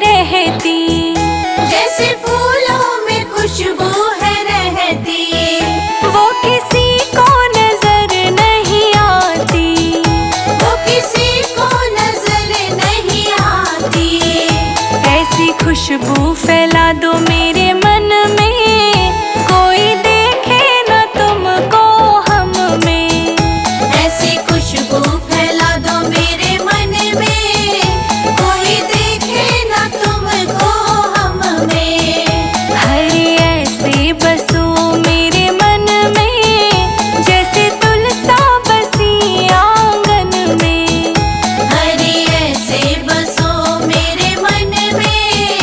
रहती, जैसे फूलों में खुशबू है रहती, वो किसी को नजर नहीं आती, वो किसी को नजर नहीं आती। ऐसी खुशबू फैला दो मेरे मन में, कोई देखे न तुमको हम में। ऐसी खुशबू फैला दो मेरे मन में, कोई देखे ना तुमको हम में। हरे ऐसे बसो मेरे मन में, जैसे तुलसा बसी आंगन में। हरी ऐसे बसो मेरे मन में,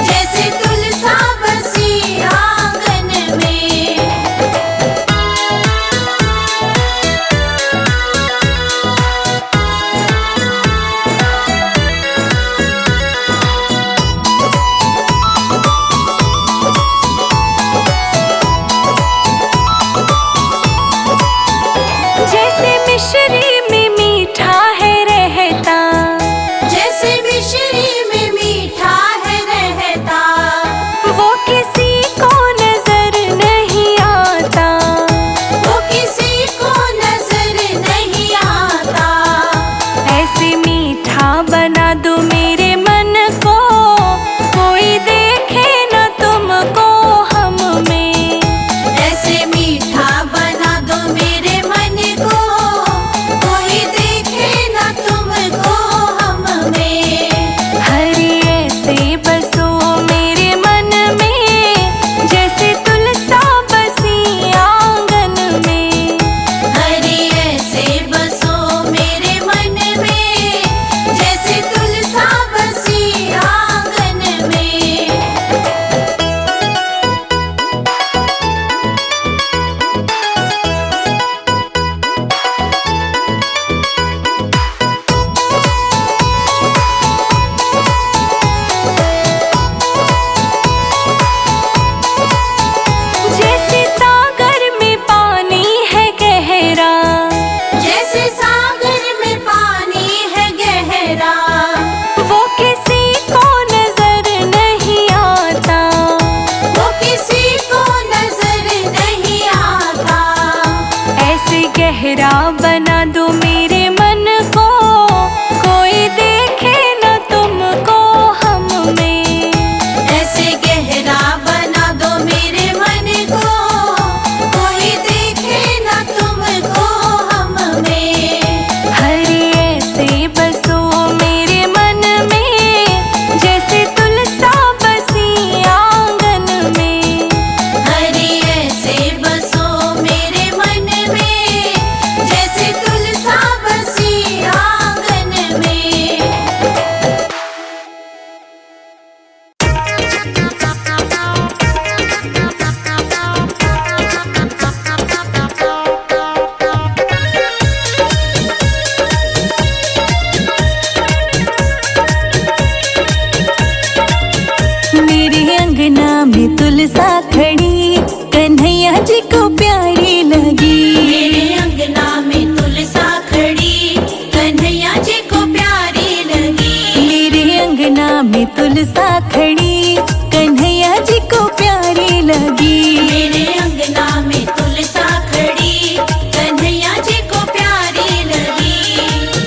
जैसे तुलसा बसी आंगन में। जैसे मिश्री में मीठा है रहता, जैसे मिश्री में मीठा है रहता, वो किसी को नजर नहीं आता, वो किसी को नजर नहीं आता। ऐसे मीठा बना दो मेरे मन को, कोई देखे न तुमको हम में। ऐसे मीठा बना दो मेरे मन को, कोई देखे ना तुमको हम में। हरे ऐसे बसो मेरे मन में, जैसे तुलसा बसी आंगन में। हरी ऐसे बसो मेरे मन में, जैसे तुलसा बसी आंगन में। जैसे सागर में पानी है गहरा, जैसे सागर में पानी है गहरा, वो किसी को नजर नहीं आता, वो किसी को नजर नहीं आता। ऐसे गहरा बना दो मेरे मन को, कोई देखे न तुमको हम में। ऐसे गहरा बना दो मेरे मन को, कोई देखे ना तुमको हम में। हरे ऐसे बसो मेरे मन में, जैसे तुलसा बसी आंगन में। हरी ऐसे बसो मेरे मन में, जैसे तुलसा बसी आंगन में। मेरे अंगना में तुलसा खड़ी, कन्हैया जी को प्यारी लगी। मेरे अंगना में तुलसा खड़ी, कन्हैया जी को प्यारी लगी। मेरे अंगना में तुलसा खड़ी, कन्हैया जी को प्यारी लगी। मेरे अंगना में तुलसा खड़ी, कन्हैया जी को प्यारी लगी।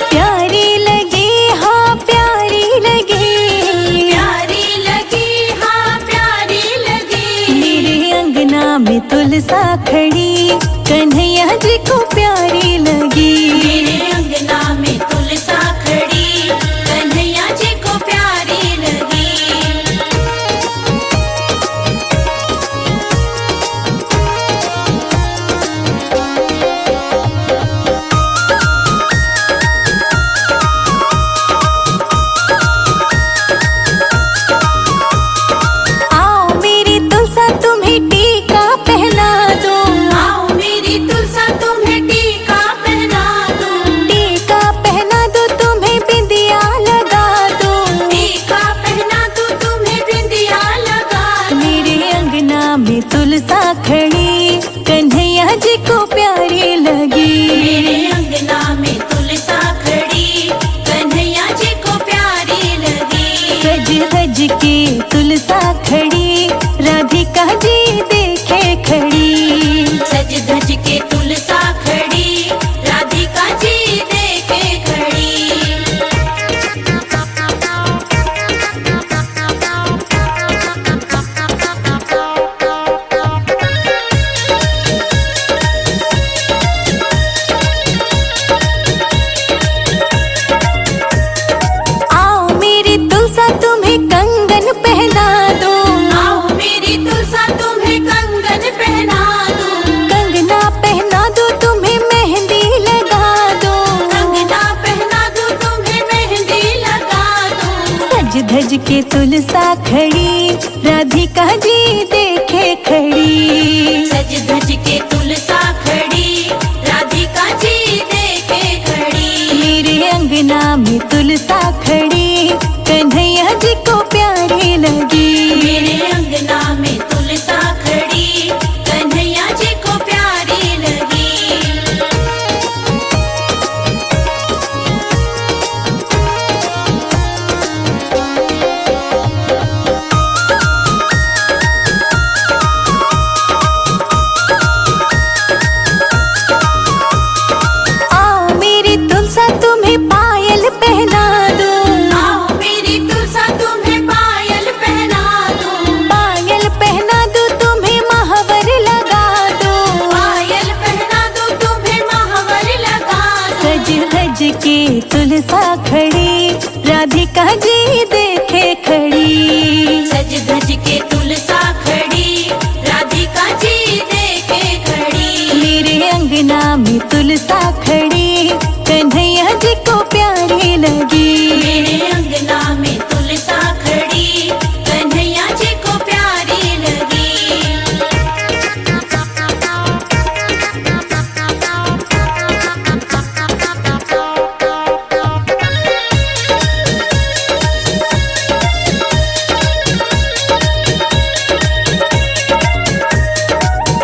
प्यारी लगी, हाँ प्यारी लगी, प्यारी लगी, हाँ प्यारी लगी। मेरे अंगना में तुलसा खड़ी, कन्हैया जी को प्यारी लगी। मेरे अंगना में तुलसा खड़ी, कन्हैया जी को प्यारी लगी। आओ मेरी तुलसा तुम्हें टीका पहना दूं, आओ मेरी तुलसा तुम के तुलसा खड़ी, राधिका जी देखे खड़ी। सज धज के तुलसा खड़ी, राधिका जी देखे खड़ी। आओ मेरी तुलसा तुम्हें कंगन पहना दूं, आओ मेरी तुलसा तुम्हें कंगन पहना दूं, कंगना पहना दूं तुम्हें मेहंदी लगा दूं, कंगना पहना दूं तुम्हें मेहंदी लगा दूं। सज धज के तुलसा खड़ी, राधिका जी देखे खड़ी। सज धज के तुलसा खड़ी, राधिका जी देखे खड़ी। मेरे अंगना में तुलसा खड़ी, कन्हैया जी को प्यारी लगी। मेरे अंगना में तुलसा खड़ी, कन्हैया जी को प्यारी लगी। आओ मेरी तुलसा तुम्हें पायल पहना दूं, आओ मेरी तुलसा तुम्हें पायल पहना दूं, पायल पहना दूं तुम्हें महावर लगा दूं, पायल पहना दूं तुम्हें महावर लगा दूं। सज धज के तुलसा खड़ी, राधिका जी देखे खड़ी। सज धज के तुलसा खड़ी, राधिका जी देखे खड़ी। मेरे अंगना में तुलसा खड़ी, कन्हैया जी को प्यारी लगी। मेरे अंगना में तुलसा खड़ी, कन्हैया जी को प्यारी लगी।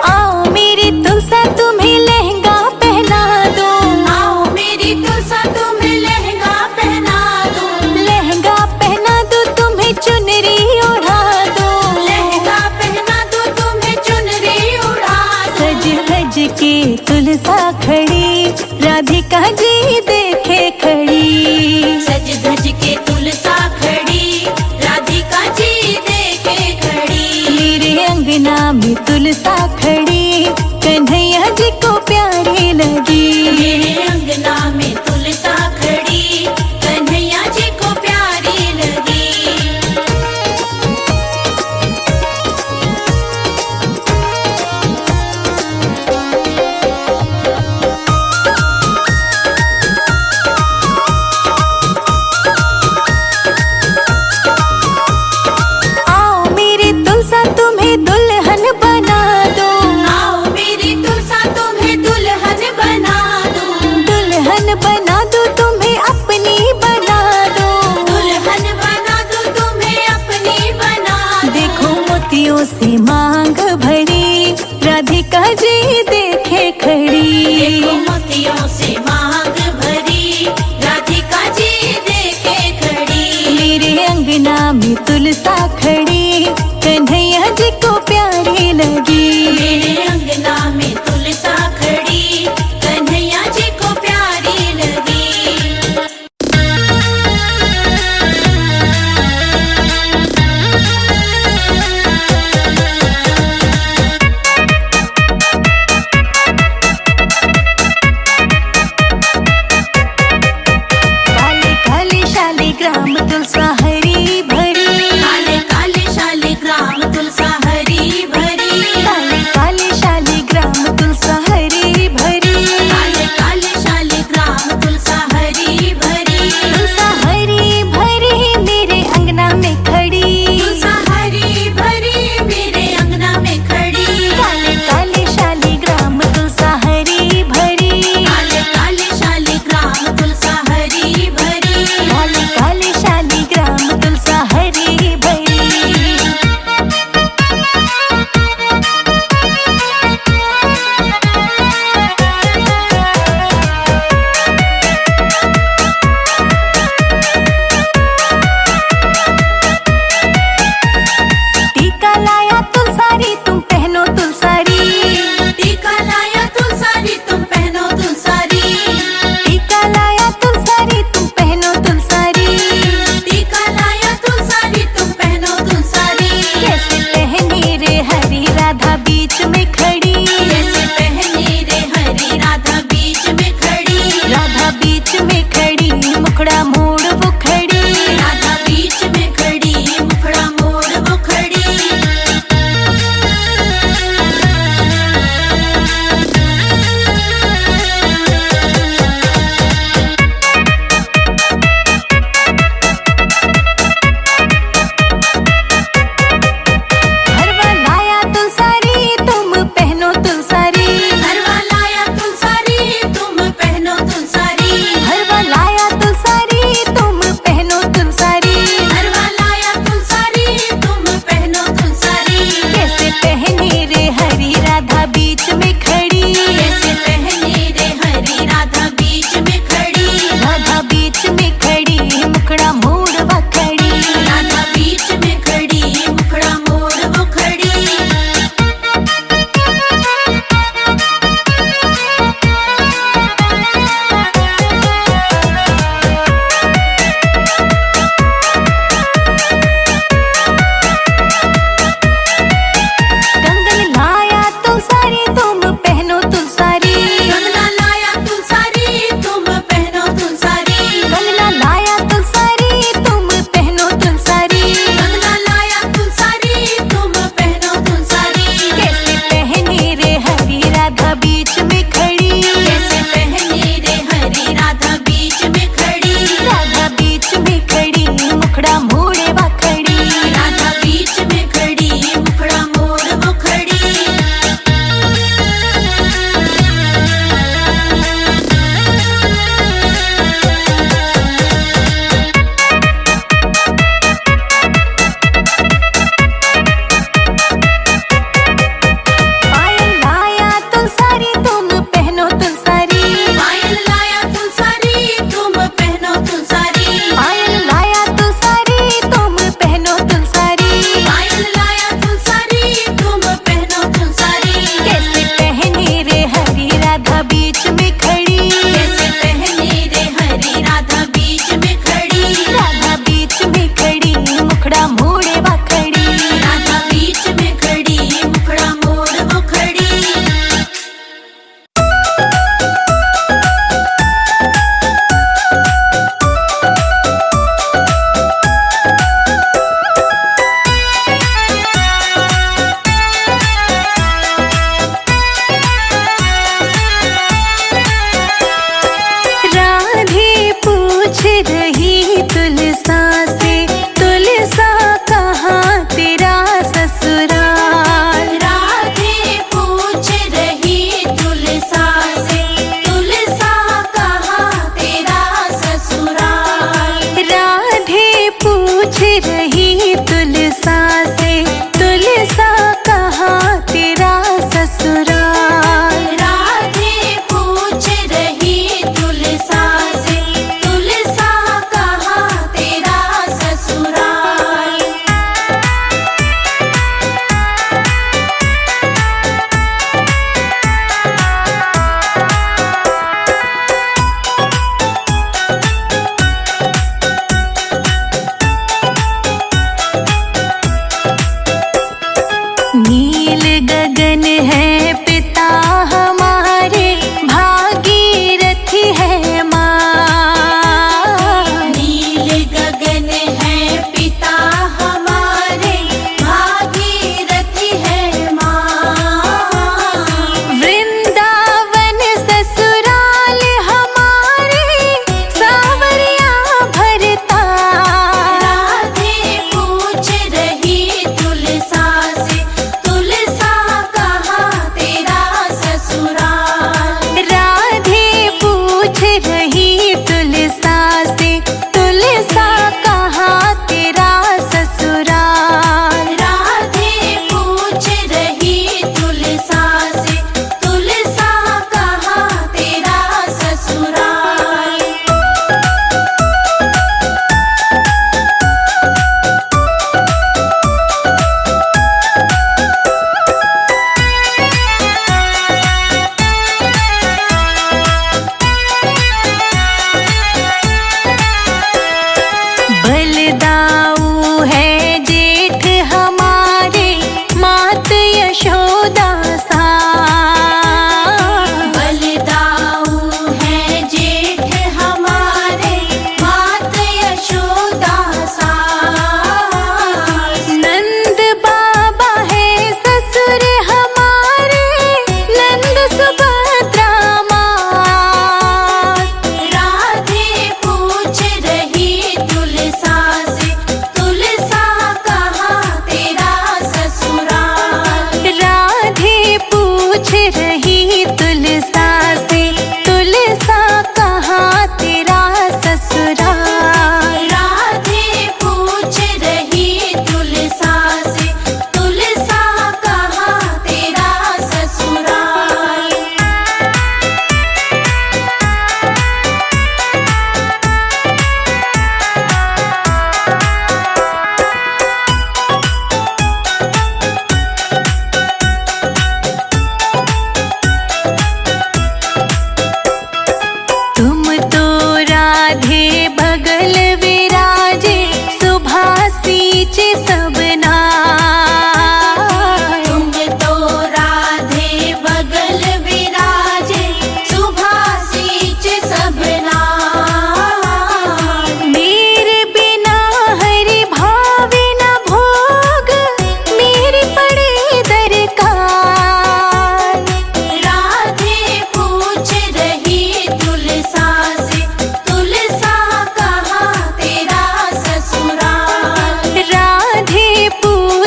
आओ मेरी तुलसा तुम्हें लहंगा पहना दूं, आओ मेरी तुलसा तुम्हें लहंगा पहना दूं, लहंगा पहना दूं तुम्हें चुनरी ओढ़ा दूं, लहंगा पहना दूं तुम्हें चुनरी उड़ा दूं। सज धज के तुलसा खड़ी, राधिका जी देखे खड़ी। सज धज के तुलसा खड़ी, राधिका जी देखे खड़ी। मेरे अंगना में तुलसा खड़ी, कन्हैया जी को प्यारी लगी। मेरे अंगना में तुलसा खड़ी, कन्हैया जी को प्यारी लगी। आओ मेरी तुलसा तुम्हें दुल्हन बना दूं, आओ मेरी तुलसा तुम्हें दुल्हन बना दूं, दुल्हन बना दूं तुम्हें अपनी बना दूं। दुल्हन बना दूं तुम्हें अपनी बना दूं। देखो मोतियों से मांग भरी, राधिका जी देखे खड़ी। देखो मोतियों से मांग भरी, राधिका जी देखे खड़ी। मेरे अंगना में तुलसा खड़ी, कन्हैया जी को प्यारी लगी। मेरे अंगना में तुलसा खड़ी, कन्हैया जी को प्यारी लगी। काले काले शालिग्राम तुलसा हरी भरी, काले काले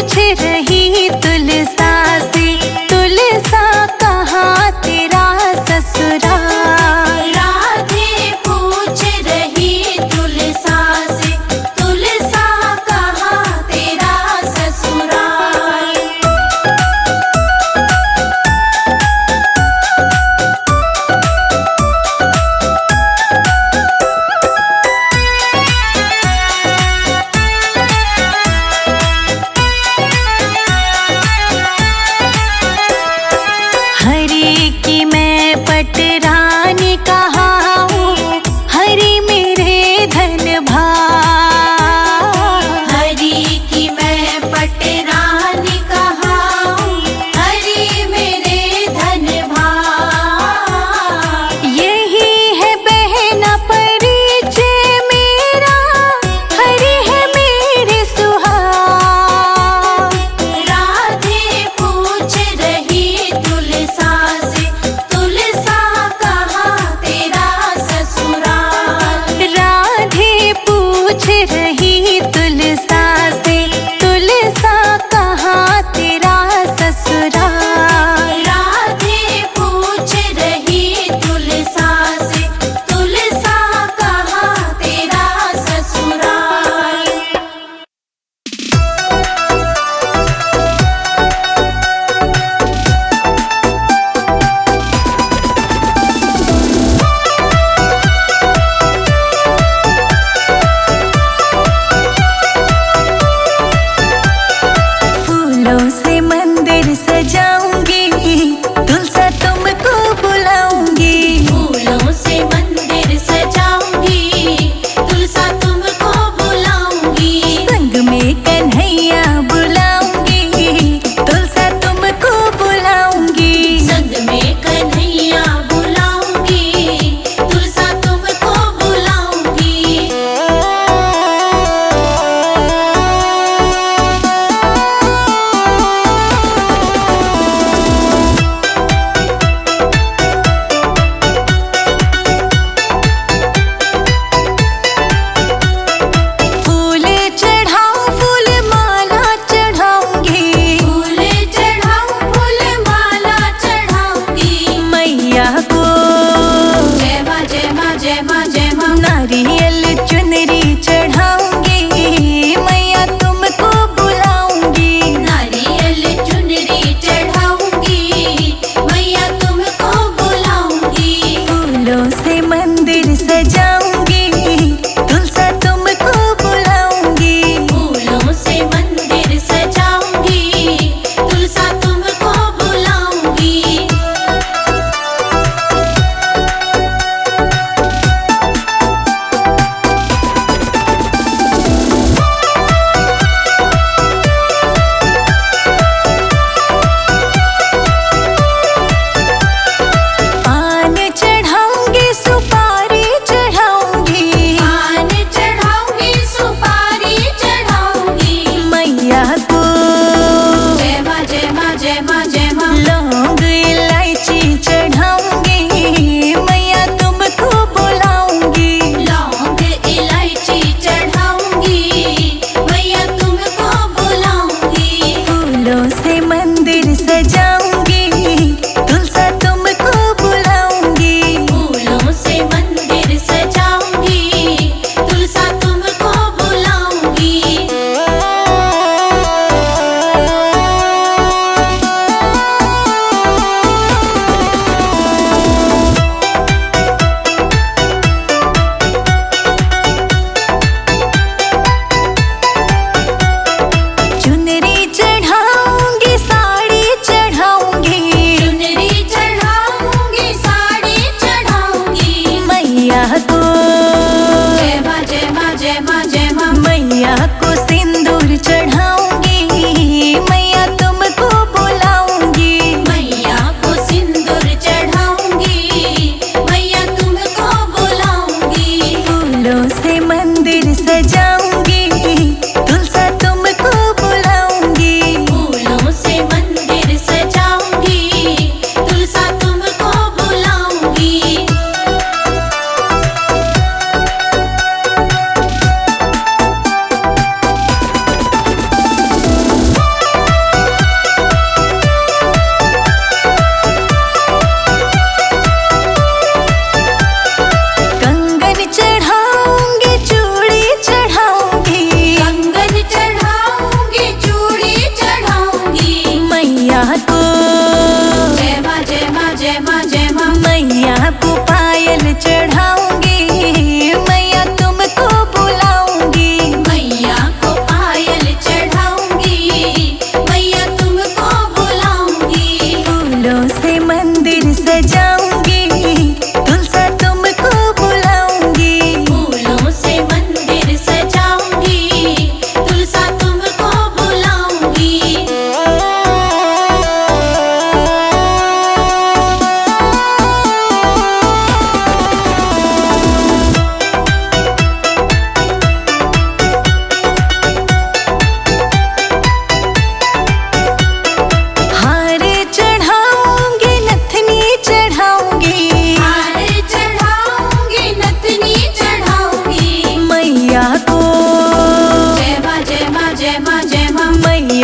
पूछ रही तुलसा से, तुलसा कहाँ तेरा ससुराल। राधे पूछ रही तुलसा से, तुलसा कहाँ तेरा ससुराल।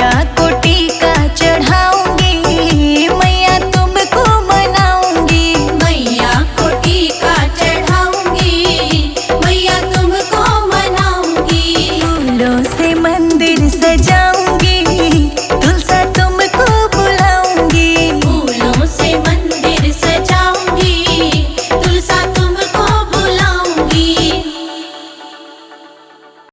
मैया